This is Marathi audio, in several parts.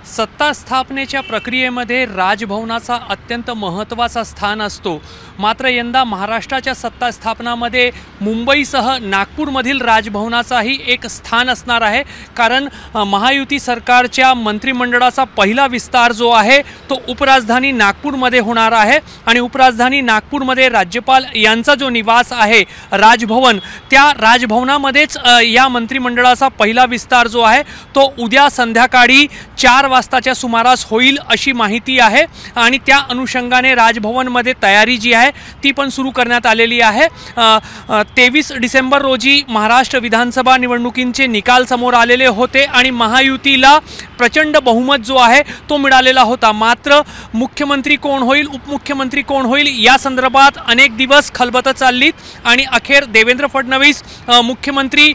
सत्ता स्थापनेच्या प्रक्रियेमध्ये राजभवनाचा अत्यंत महत्त्वाचा स्थान असतो। मात्र यंदा महाराष्ट्राच्या सत्ता स्थापनामध्ये मुंबईसह नागपूरमधील राजभवनाचाही एक स्थान असणार आहे। कारण महायुती सरकारच्या मंत्रिमंडळाचा पहिला विस्तार जो आहे तो उपराजधानी नागपूरमध्ये होणार आहे आणि उपराजधानी नागपूरमध्ये राज्यपाल यांचा जो निवास आहे राजभवन, त्या राजभवनामध्येच या मंत्रिमंडळाचा पहिला विस्तार जो आहे तो उद्या संध्याकाळी 4 वाजताच्या सुमारास होईल अशी माहिती आहे आणि त्या अनुषंगाने राजभवनमध्ये तयारी जी आहे ती पण सुरू करण्यात आलेली आहे। 23 डिसेंबर रोजी महाराष्ट्र विधानसभा निवडणुकींचे निकाल समोर आलेले होते आणि महायुतीला प्रचंड बहुमत जो आहे तो मिळालेला होता। मात्र मुख्यमंत्री कोण होईल, उपमुख्यमंत्री कोण होईल या संदर्भात अनेक दिवस खलबत चालली आणि अखेर देवेंद्र फडणवीस मुख्यमंत्री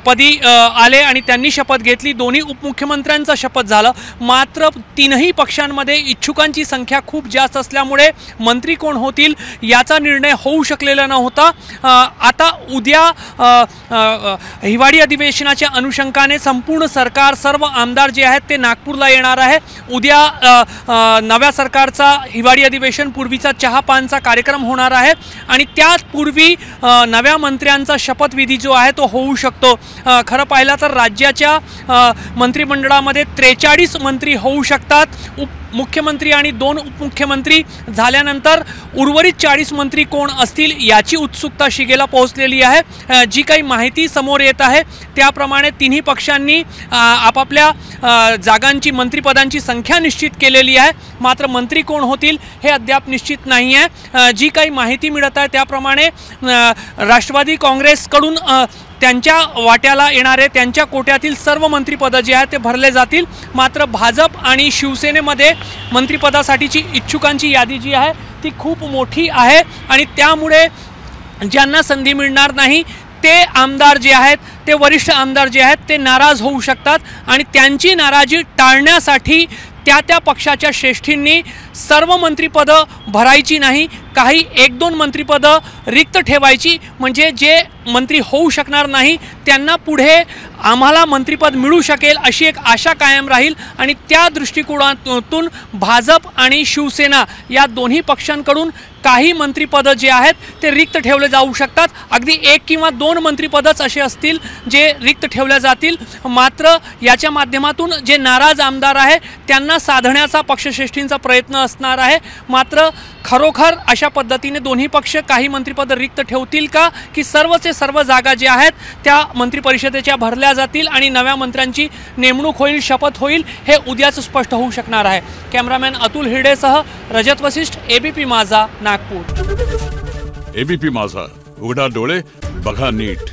पदी आले आणि त्यांनी शपथ घेतली। दोन्ही उपमुख्यमंत्र्यांचा शपथ झाला। मात्र तीनही पक्षांमध्ये इच्छुकांची संख्या खूप जास्त असल्यामुळे मंत्री कोण होतील याचा निर्णय होऊ शकलेला नव्हता। आता उद्या हिवाळी अधिवेशनाच्या अनुषंगाने संपूर्ण सरकार, सर्व आमदार जे आहेत ते नागपूरला येणार आहे। उद्या नव्या सरकारचा हिवाळी अधिवेशन पूर्वीचा चहापानचा कार्यक्रम होणार आहे आणि त्यापूर्वी नव्या मंत्र्यांचा शपथविधी जो आहे तो होऊ शकतो। खरं पाहिलं तर राज्याच्या मंत्रिमंडळामध्ये 43 मंत्री होऊ शकतात। मुख्यमंत्री आणि 2 उपमुख्यमंत्री झाल्यानंतर उर्वरित 40 मंत्री कोण असतील याची उत्सुकता शिगेला पोहोचलेली आहे। जी काही माहिती समोर येत आहे त्याप्रमाणे तिन्ही पक्षांनी आपापल्या जागांची, मंत्रिपदांची संख्या निश्चित केलेली आहे। मात्र मंत्री कोण होतील हे अद्याप निश्चित नाही आहे। जी काही माहिती मिळत आहे त्याप्रमाणे राष्ट्रवादी काँग्रेसकडून त्यांच्या वाट्याला येणारे, त्यांच्या कोट्यातील सर्व मंत्रिपदं जे आहेत ते भरले जातील। मात्र भाजप आणि शिवसेनेमध्ये मंत्रिपदासाठीची इच्छुकांची यादी जी आहे ती खूप मोठी आहे आणि त्यामुळे ज्यांना संधी मिळणार नाही ते आमदार जे आहेत, ते वरिष्ठ आमदार जे आहेत ते नाराज होऊ शकतात आणि त्यांची नाराजी टाळण्यासाठी त्या पक्षाच्या श्रेष्ठींनी सर्व मंत्रिपदं भरायची नाही, काही 1-2 मंत्रिपदं रिक्त ठेवायची, म्हणजे जे मंत्री होऊ शकणार नाही त्यांना पुढे आम्हाला मंत्रिपद मिळू शकेल अशी एक आशा कायम राहील आणि त्या दृष्टिकोनातून भाजप आणि शिवसेना या दोन्ही पक्षांकडून काही मंत्रिपदं जे आहेत ते रिक्त ठेवले जाऊ शकतात। अगदी 1 किंवा 2 मंत्रिपदच असे असतील जे रिक्त ठेवले जातील। मात्र याच्या माध्यमातून जे नाराज आमदार आहे त्यांना साधण्याचा पक्षश्रेष्ठींचा प्रयत्न असणार आहे। मात्र खरोखर अशा पद्धतीने दोन्ही पक्ष काही मंत्रिपद रिक्त ठेवतील का, की सर्वचे सर्व जागा जे आहेत त्या मंत्रिपरिषदेच्या भरल्या जातील आणि नव्या मंत्र्यांची नेमणूक होईल, शपथ होईल, हे उद्याच स्पष्ट होऊ शकणार आहे। कॅमेरामॅन अतुल हिरडेसह रजत वशिष्ठ, एबीपी माझा, नागपूर। एबीपी माझा, उघडा डोळे बघा नीट।